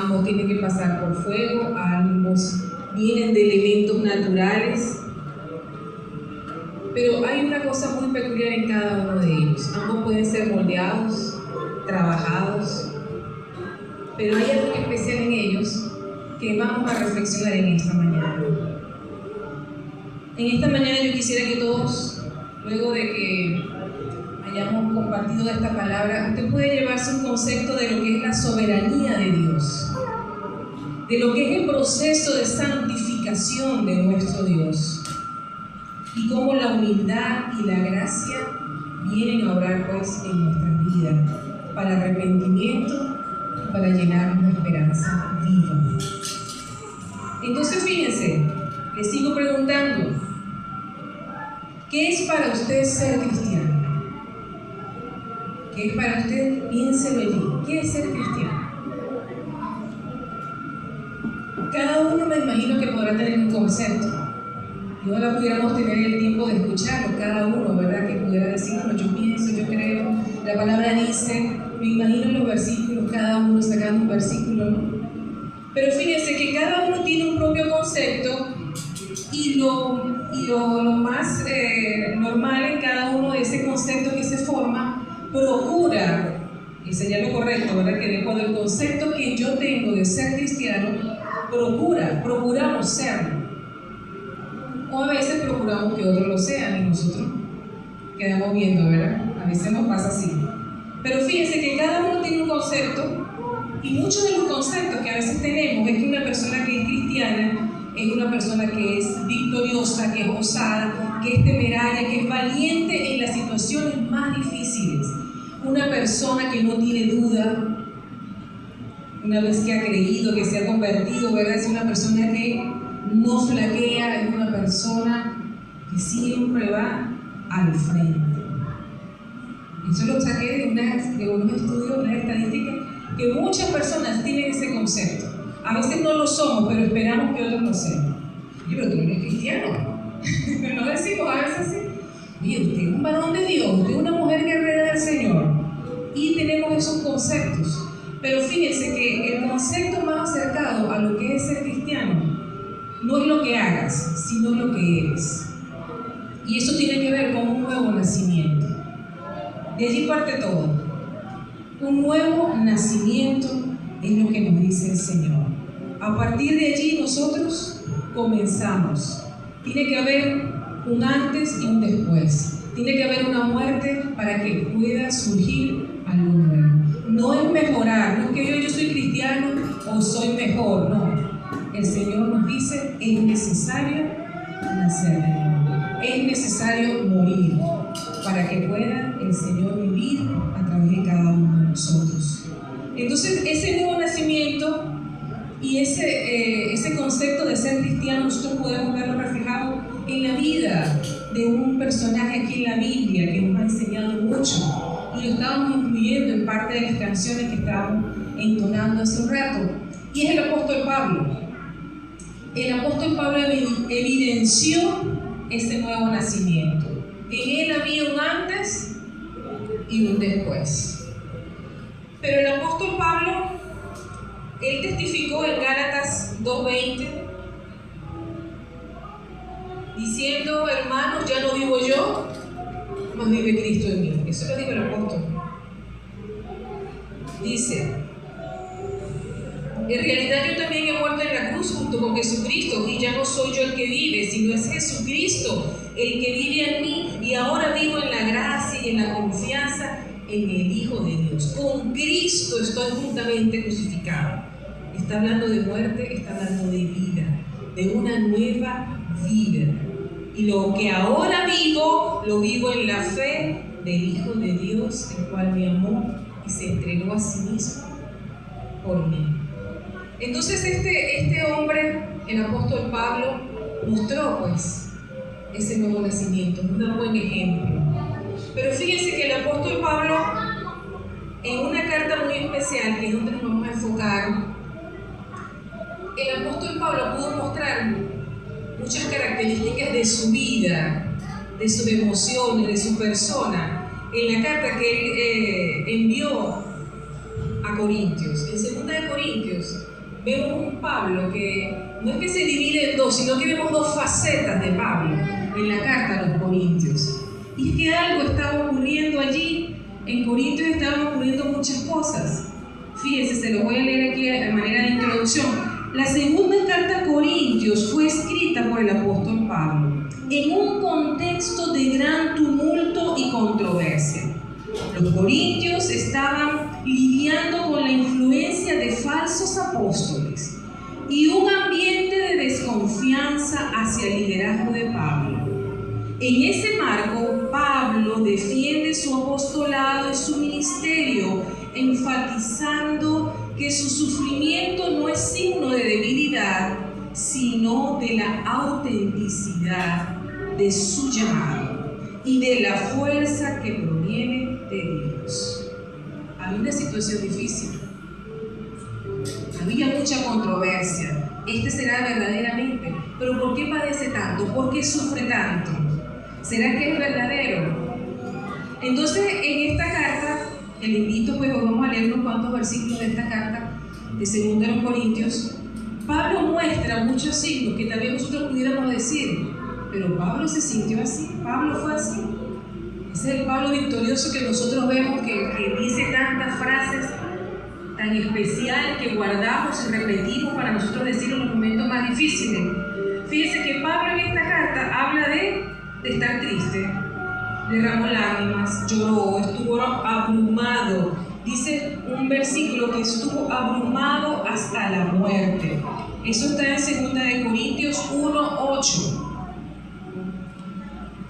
ambos tienen que pasar por fuego, ambos vienen de elementos naturales, pero hay una cosa muy peculiar en cada uno de ellos. Ambos pueden ser moldeados, trabajados, pero hay algo especial en ellos que vamos a reflexionar en esta mañana. En esta mañana yo quisiera que todos, luego de que hayamos compartido esta palabra, usted puede llevarse un concepto de lo que es la soberanía de Dios, de lo que es el proceso de santificación de nuestro Dios, y cómo la humildad y la gracia vienen a obrar pues en nuestras vidas para arrepentimiento y para llenarnos de esperanza viva. Entonces fíjense, les sigo preguntando, ¿qué es para usted ser cristiano? ¿Qué es para usted? Piénselo allí. ¿Qué es ser cristiano? Cada uno me imagino que podrá tener un concepto. Y ojalá pudiéramos tener el tiempo de escucharlo, cada uno, ¿verdad? Que pudiera decir, bueno, yo pienso, yo creo, la palabra dice, me imagino los versículos, cada uno sacando un versículo, ¿no? Pero fíjense que cada uno tiene un propio concepto y lo más normal en cada uno de ese concepto que se forma, procura, y sería lo correcto, ¿verdad? Que cuando el concepto que yo tengo de ser cristiano, procuramos serlo. O a veces procuramos que otros lo sean y nosotros quedamos viendo, ¿verdad? A veces nos pasa así. Pero fíjense que cada uno tiene un concepto y muchos de los conceptos que a veces tenemos es que una persona que es cristiana es una persona que es victoriosa, que es osada, que es temeraria, que es valiente en las situaciones más difíciles. Una persona que no tiene duda, una vez que ha creído, que se ha convertido, ¿verdad? Es una persona que no flaquea, es una persona que siempre va al frente. Eso lo saqué de unos estudios, unas estadísticas, que muchas personas tienen ese concepto. A veces no lo somos, pero esperamos que otros lo sean. Oye, pero tú no eres cristiano. No decimos a veces así. Oye, usted es un varón de Dios, usted es una mujer guerrera del Señor. Y tenemos esos conceptos. Pero fíjense que el concepto más acercado a lo que es ser cristiano no es lo que hagas, sino lo que eres. Y eso tiene que ver con un nuevo nacimiento. De allí parte todo. Un nuevo nacimiento es lo que nos dice el Señor. A partir de allí nosotros comenzamos. Tiene que haber un antes y un después. Tiene que haber una muerte para que pueda surgir algo nuevo. No es mejorar, no es que yo soy cristiano o soy mejor, no. El Señor nos dice, es necesario nacer de nuevo. Es necesario morir para que pueda el Señor vivir a través de cada uno de nosotros. Entonces, ese nuevo nacimiento y ese concepto de ser cristiano, nosotros podemos verlo reflejado en la vida de un personaje aquí en la Biblia que nos ha enseñado mucho. Y lo estábamos incluyendo en parte de las canciones que estábamos entonando hace un rato. Y es el apóstol Pablo. El apóstol Pablo evidenció ese nuevo nacimiento. En él había un antes y un después. Pero el apóstol Pablo, él testificó en Gálatas 2:20, diciendo, hermanos, ya no vivo yo, mas vive Cristo en mí. Eso lo dijo el apóstol. Dice, en realidad yo también he muerto en la cruz junto con Jesucristo, y ya no soy yo el que vive, sino es Jesucristo el que vive en mí, y ahora vivo en la gracia y en la confianza en el Hijo de Dios. Con Cristo estoy juntamente crucificado. Está hablando de muerte, está hablando de vida, de una nueva vida. Y lo que ahora vivo, lo vivo en la fe del Hijo de Dios, el cual me amó y se entregó a sí mismo por mí. Entonces este hombre, el apóstol Pablo, mostró pues ese nuevo nacimiento, un buen ejemplo. Pero fíjense que el apóstol Pablo, en una carta muy especial, que es donde nos vamos a enfocar, el apóstol Pablo pudo mostrar muchas características de su vida, de sus emociones, de su persona, en la carta que él envió a Corintios. En 2 de Corintios, vemos un Pablo que no es que se divide en dos, sino que vemos dos facetas de Pablo en la carta a los Corintios. Y es que algo estaba ocurriendo allí. En Corintios estaban ocurriendo muchas cosas. Fíjense, se lo voy a leer aquí de manera de introducción. La segunda carta a Corintios fue escrita por el apóstol Pablo en un contexto de gran tumulto y controversia. Los corintios estaban lidiando con la influencia de falsos apóstoles y un ambiente de desconfianza hacia el liderazgo de Pablo. En ese marco, Pablo defiende su apostolado y su ministerio, enfatizando que su sufrimiento no es signo de debilidad, sino de la autenticidad de su llamado y de la fuerza que proviene de Dios. Había una situación difícil, había mucha controversia. Este será verdaderamente, pero ¿por qué padece tanto? ¿Por qué sufre tanto? ¿Será que es verdadero? Entonces, en esta carta, que le invito, pues vamos a leer unos cuantos versículos de esta carta de 2 de los Corintios. Pablo muestra muchos signos que también nosotros pudiéramos decir, pero Pablo se sintió así, Pablo fue así. Ese es el Pablo victorioso que nosotros vemos que dice tantas frases tan especiales que guardamos y repetimos para nosotros decir en los momentos más difíciles. Fíjense que Pablo en esta carta habla de estar triste, derramó lágrimas, lloró, estuvo abrumado. Dice un versículo que estuvo abrumado hasta la muerte. Eso está en 2 de Corintios 1:8.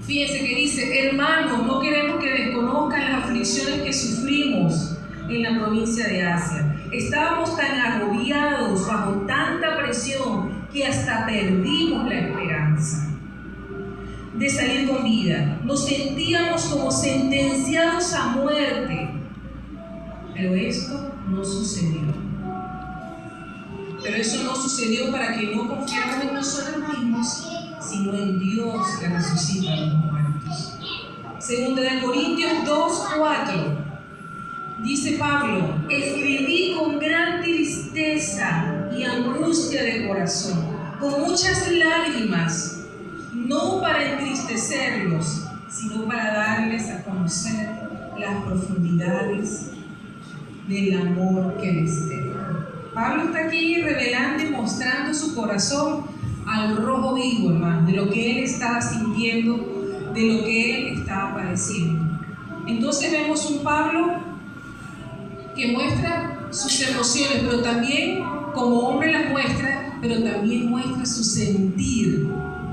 Fíjense que dice: hermanos, no queremos que desconozcan las aflicciones que sufrimos en la provincia de Asia. Estábamos tan agobiados bajo tanta presión que hasta perdimos la esperanza de salir con vida. Nos sentíamos como sentenciados a muerte. Pero esto no sucedió. Pero eso no sucedió para que no confiáramos en nosotros mismos, sino en Dios que resucita a los muertos. 2 de Corintios 2:4 dice Pablo: escribí con gran tristeza y angustia de corazón, con muchas lágrimas, no para entristecerlos, sino para darles a conocer las profundidades del amor que les tengo. Pablo está aquí revelando y mostrando su corazón al rojo vivo, hermano, de lo que él estaba sintiendo, de lo que él estaba padeciendo. Entonces vemos un Pablo que muestra sus emociones, pero también como hombre las muestra, pero también muestra su sentir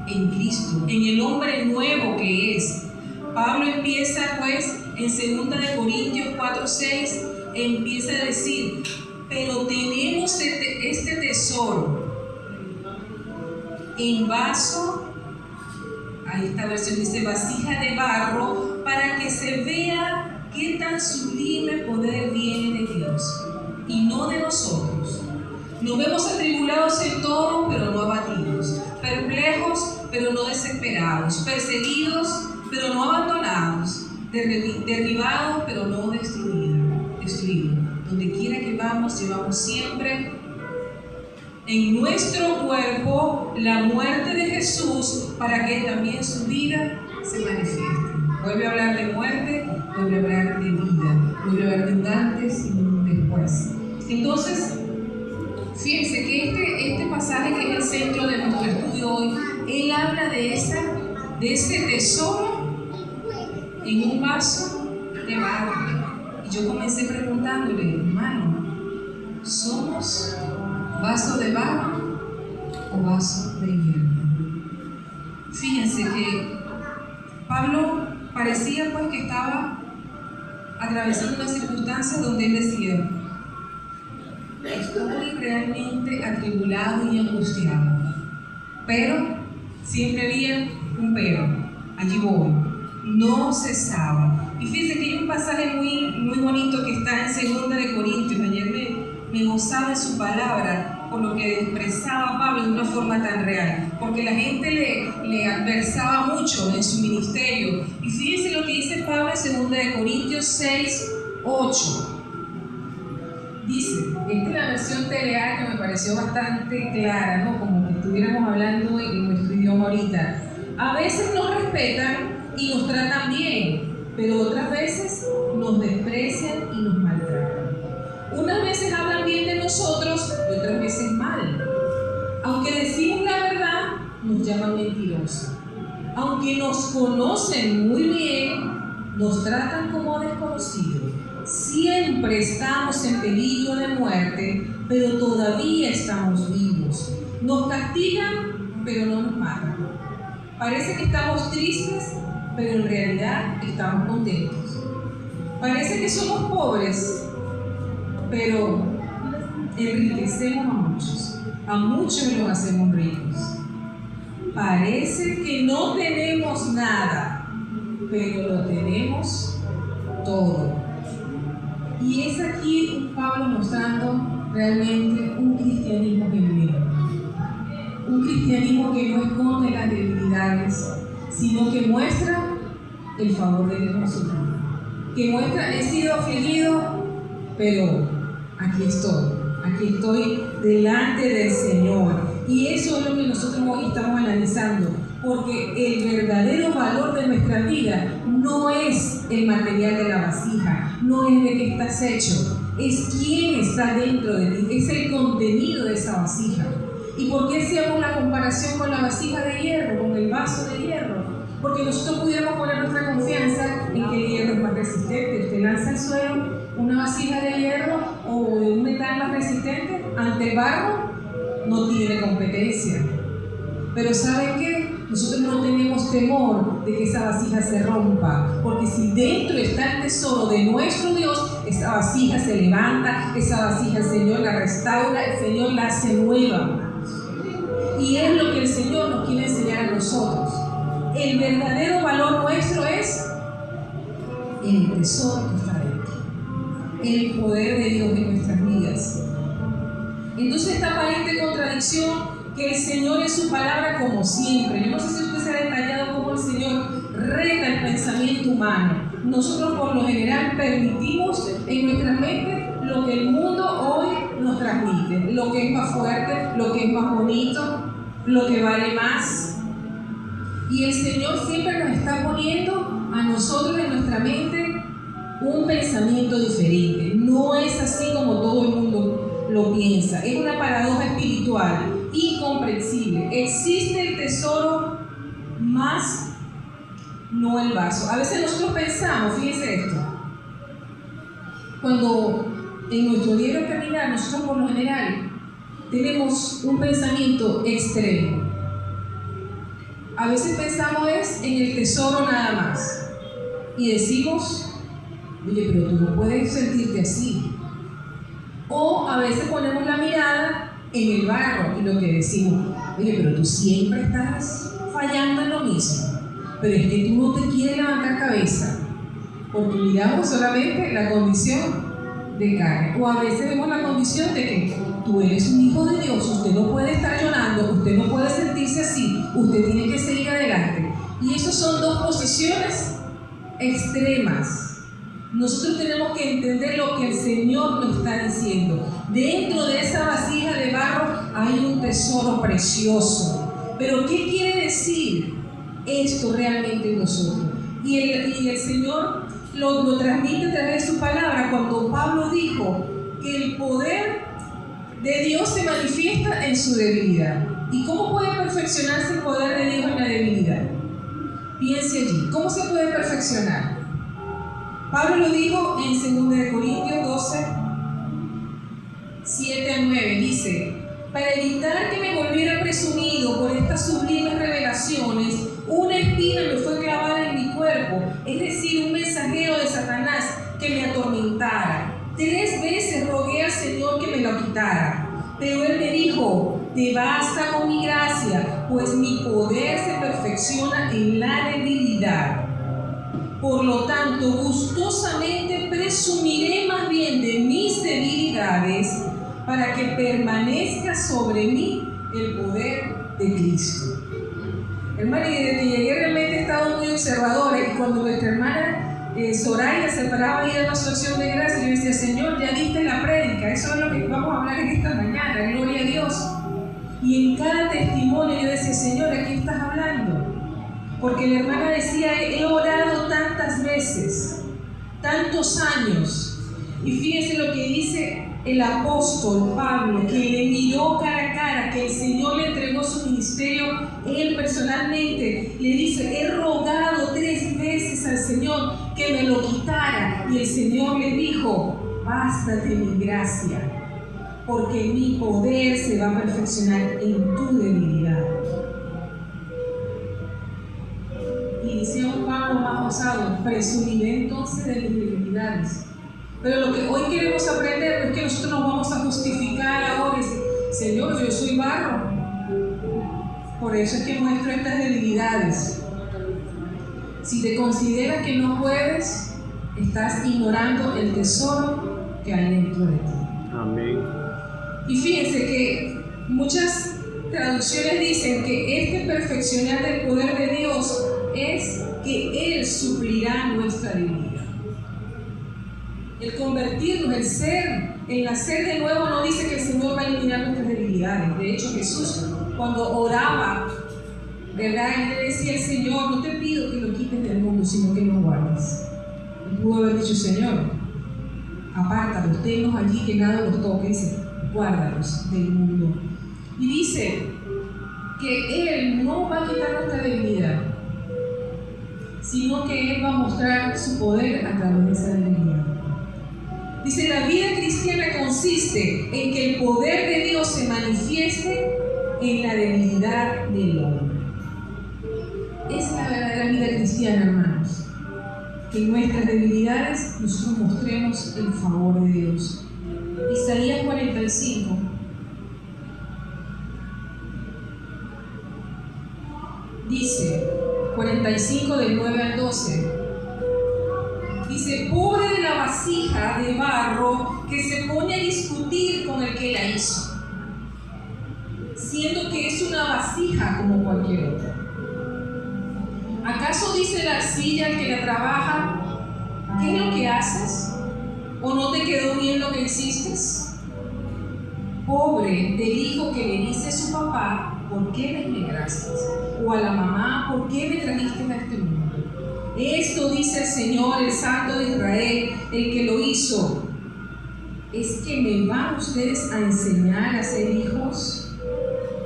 en Cristo, en el hombre nuevo que es. Pablo empieza pues en 2 de Corintios 4:6, empieza a decir: pero tenemos este tesoro en vaso, ahí esta versión dice vasija de barro, para que se vea qué tan sublime poder viene de Dios y no de nosotros. Nos vemos atribulados en todo, pero no abatidos, perplejos, pero no desesperados, perseguidos, pero no abandonados, derribados, pero no destruidos. Donde quiera que vamos, llevamos siempre en nuestro cuerpo la muerte de Jesús, para que también su vida se manifieste. Vuelve a hablar de muerte, vuelve a hablar de vida, vuelve a hablar de un antes y un después. Entonces, fíjense que este pasaje, que es el centro de nuestro estudio hoy, él habla de ese tesoro en un vaso de barro. Y yo comencé preguntándole: hermano, ¿somos vaso de barro o vaso de hierro? Fíjense que Pablo parecía pues que estaba atravesando una circunstancia donde él decía: estoy realmente atribulado y angustiado, pero siempre había un pero, allí voy, no cesaba. Y fíjense que hay un pasaje muy bonito que está en 2 de Corintios. Ayer me gozaba en su palabra por lo que expresaba Pablo de una forma tan real, porque la gente le adversaba mucho en su ministerio. Y fíjense lo que dice Pablo en 2 de Corintios 6:8. Dice, esta es la versión TLA que me parece pareció bastante clara, ¿no? Como que estuviéramos hablando en nuestro idioma ahorita. A veces nos respetan y nos tratan bien, pero otras veces nos desprecian y nos maltratan. Unas veces hablan bien de nosotros y otras veces mal. Aunque decimos la verdad, nos llaman mentirosos. Aunque nos conocen muy bien, nos tratan como desconocidos. Siempre estamos en peligro de muerte, pero todavía estamos vivos. Nos castigan, pero no nos matan. Parece que estamos tristes, pero en realidad estamos contentos. Parece que somos pobres, pero enriquecemos a muchos los hacemos ricos. Parece que no tenemos nada, pero lo tenemos todo. Y es aquí Pablo mostrando realmente un cristianismo genuino. Un cristianismo que no esconde las debilidades, sino que muestra el favor de Dios en su vida. Que muestra, he sido afligido, pero aquí estoy delante del Señor. Y eso es lo que nosotros hoy estamos analizando, porque el verdadero valor de nuestra vida no es el material de la vasija, no es de qué estás hecho, es quién está dentro de ti, es el contenido de esa vasija. ¿Y por qué hacíamos la comparación con la vasija de hierro, con el vaso de hierro? Porque nosotros pudiéramos poner nuestra confianza en que el hierro es más resistente. Usted lanza al suelo una vasija de hierro o de un metal más resistente, ante el barro no tiene competencia. Pero ¿saben qué? Nosotros no tenemos temor de que esa vasija se rompa, porque si dentro está el tesoro de nuestro Dios, esa vasija se levanta, esa vasija el Señor la restaura, el Señor la hace nueva. Y es lo que el Señor nos quiere enseñar a nosotros. El verdadero valor nuestro es el tesoro que está dentro, el poder de Dios en nuestras vidas. Entonces, esta aparente contradicción que el Señor en su palabra, como siempre, yo no sé si usted se ha detallado cómo el Señor reta el pensamiento humano. Nosotros por lo general permitimos en nuestra mente lo que el mundo hoy nos transmite, lo que es más fuerte, lo que es más bonito, lo que vale más. Y el Señor siempre nos está poniendo a nosotros en nuestra mente un pensamiento diferente. No es así como todo el mundo lo piensa. Es una paradoja espiritual incomprensible. Existe el tesoro más no el vaso. A veces nosotros pensamos, fíjense esto, cuando en nuestro diario caminar nosotros por lo general tenemos un pensamiento extremo. A veces pensamos es en el tesoro nada más y decimos, oye, pero tú no puedes sentirte así. O a veces ponemos la mirada en el barro y lo que decimos, oye, pero tú siempre estás fallando en lo mismo, pero es que tú no te quieres levantar cabeza, porque miramos solamente la condición de carne. O a veces vemos la condición de que tú eres un hijo de Dios, usted no puede estar llorando, usted no puede sentirse así, usted tiene que seguir adelante. Y esas son dos posiciones extremas. Nosotros tenemos que entender lo que el Señor nos está diciendo. Dentro de esa vasija de barro hay un tesoro precioso. Pero ¿qué quiere decir esto realmente en nosotros? Y el Señor lo transmite a través de su palabra cuando Pablo dijo que el poder de Dios se manifiesta en su debilidad. ¿Y cómo puede perfeccionarse el poder de Dios en la debilidad? Piense allí, ¿cómo se puede perfeccionar? Pablo lo dijo en 2 Corintios 12, 7 a 9, dice: para evitar que me volviera presumido por estas sublimes revelaciones, una espina me fue clavada en mi cuerpo, es decir, un mensajero de Satanás que me atormentara. 3 veces rogué al Señor que me lo quitara, pero Él me dijo: te basta con mi gracia, pues mi poder se perfecciona en la debilidad. Por lo tanto, gustosamente presumiré más bien de mis debilidades, para que permanezca sobre mí el poder de Cristo. Hermana, y desde que llegué realmente he estado muy observadora, y cuando nuestra hermana Soraya se paraba y daba su acción de gracia, yo decía: Señor, ya diste la prédica, eso es lo que vamos a hablar en esta mañana, gloria a Dios. Señor, ¿a qué estás hablando? Porque la hermana decía, he orado tantas veces, tantos años. Y fíjense lo que dice el apóstol Pablo, que le miró cara a cara, que el Señor le entregó su ministerio, él personalmente le dice, he rogado 3 veces al Señor que me lo quitara. Y el Señor le dijo, bástate mi gracia, porque mi poder se va a perfeccionar en tu debilidad. Y decía un Pablo más osado, presumiré entonces de mis debilidades. Pero lo que hoy queremos aprender no es que nosotros nos vamos a justificar ahora y decir, Señor, yo soy barro. Por eso es que muestro estas debilidades. Si te consideras que no puedes, estás ignorando el tesoro que hay dentro de ti. Amén. Y fíjense que muchas traducciones dicen que este perfeccionar del poder de Dios es que Él suplirá nuestra debilidad. El convertirnos, el nacer de nuevo no dice que el Señor va a eliminar nuestras debilidades. De hecho, Jesús cuando oraba, ¿verdad? Él le decía al Señor, no te pido que lo quites del mundo, sino que lo guardes. Él pudo haber dicho, Señor, apártalos, tenlos allí que nada los toque, dice, guárdalos del mundo. Y dice que Él no va a quitar nuestra debilidad, sino que Él va a mostrar su poder a través de esa debilidad. Dice, la vida cristiana consiste en que el poder de Dios se manifieste en la debilidad del hombre. Esa es la verdadera vida cristiana, hermanos. Que en nuestras debilidades nosotros mostremos el favor de Dios. Isaías 45. Dice, 45 del 9 al 12. Dice, pobre de la vasija de barro que se pone a discutir con el que la hizo, siendo que es una vasija como cualquier otra. ¿Acaso dice la arcilla al que la trabaja, qué es lo que haces? ¿O no te quedó bien lo que hiciste? Pobre del hijo que le dice a su papá, ¿por qué me emigraste? O a la mamá, ¿por qué me trajiste a este mundo? Esto dice el Señor, el Santo de Israel, el que lo hizo. ¿Es que me van ustedes a enseñar a ser hijos?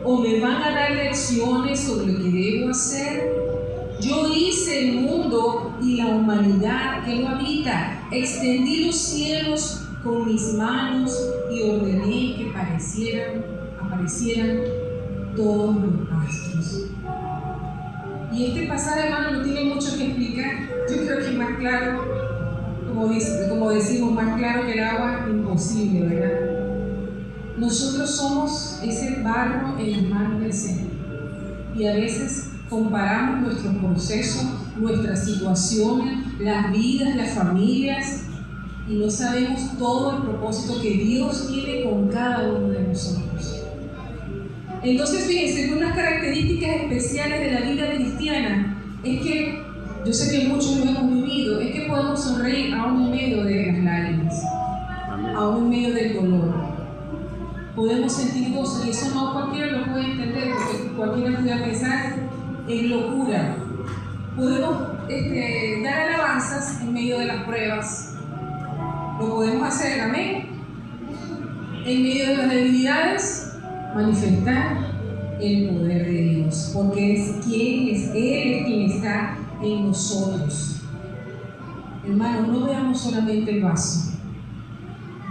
¿O me van a dar lecciones sobre lo que debo hacer? Yo hice el mundo y la humanidad que lo habita. Extendí los cielos con mis manos y ordené que aparecieran todos los astros. Y este pasaje, hermano, no tiene mucho que explicar. Yo creo que es más claro, como decimos, más claro que el agua, imposible, ¿verdad? Nosotros somos ese barro en las manos del Señor. Y a veces comparamos nuestros procesos, nuestras situaciones, las vidas, las familias, y no sabemos todo el propósito que Dios tiene con cada uno de nosotros. Entonces, fíjense, unas características especiales de la vida cristiana es que, yo sé que muchos lo hemos vivido, es que podemos sonreír aún en medio de las lágrimas, aún en medio del dolor. Podemos sentir gozo, y eso no cualquiera lo puede entender, porque cualquiera puede pensar en locura. Podemos dar alabanzas en medio de las pruebas. Lo podemos hacer, amén. En medio de las debilidades, manifestar el poder de Dios, porque Él es quien está en nosotros. Hermano, no veamos solamente el vaso,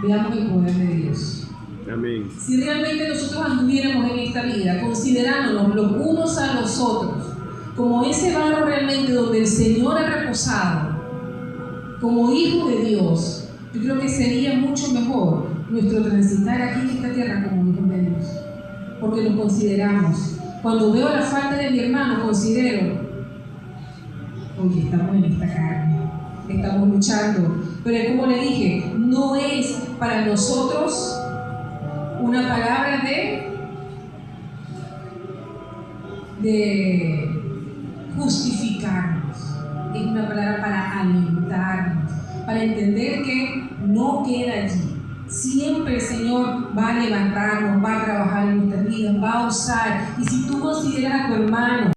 veamos el poder de Dios. Amén. Si realmente nosotros anduviéramos en esta vida considerándonos los unos a los otros como ese barro realmente donde el Señor ha reposado, como hijos de Dios, yo creo que sería mucho mejor nuestro transitar aquí en esta tierra como hijos de Dios, porque lo consideramos. Cuando veo la falta de mi hermano, considero, oye, estamos en esta carne, estamos luchando, pero como le dije, no es para nosotros una palabra de justificarnos, es una palabra para alentarnos, para entender que no queda allí. Siempre el Señor va a levantarnos, va a trabajar en nuestras vidas, va a usar. Y si tú consideras a tu hermano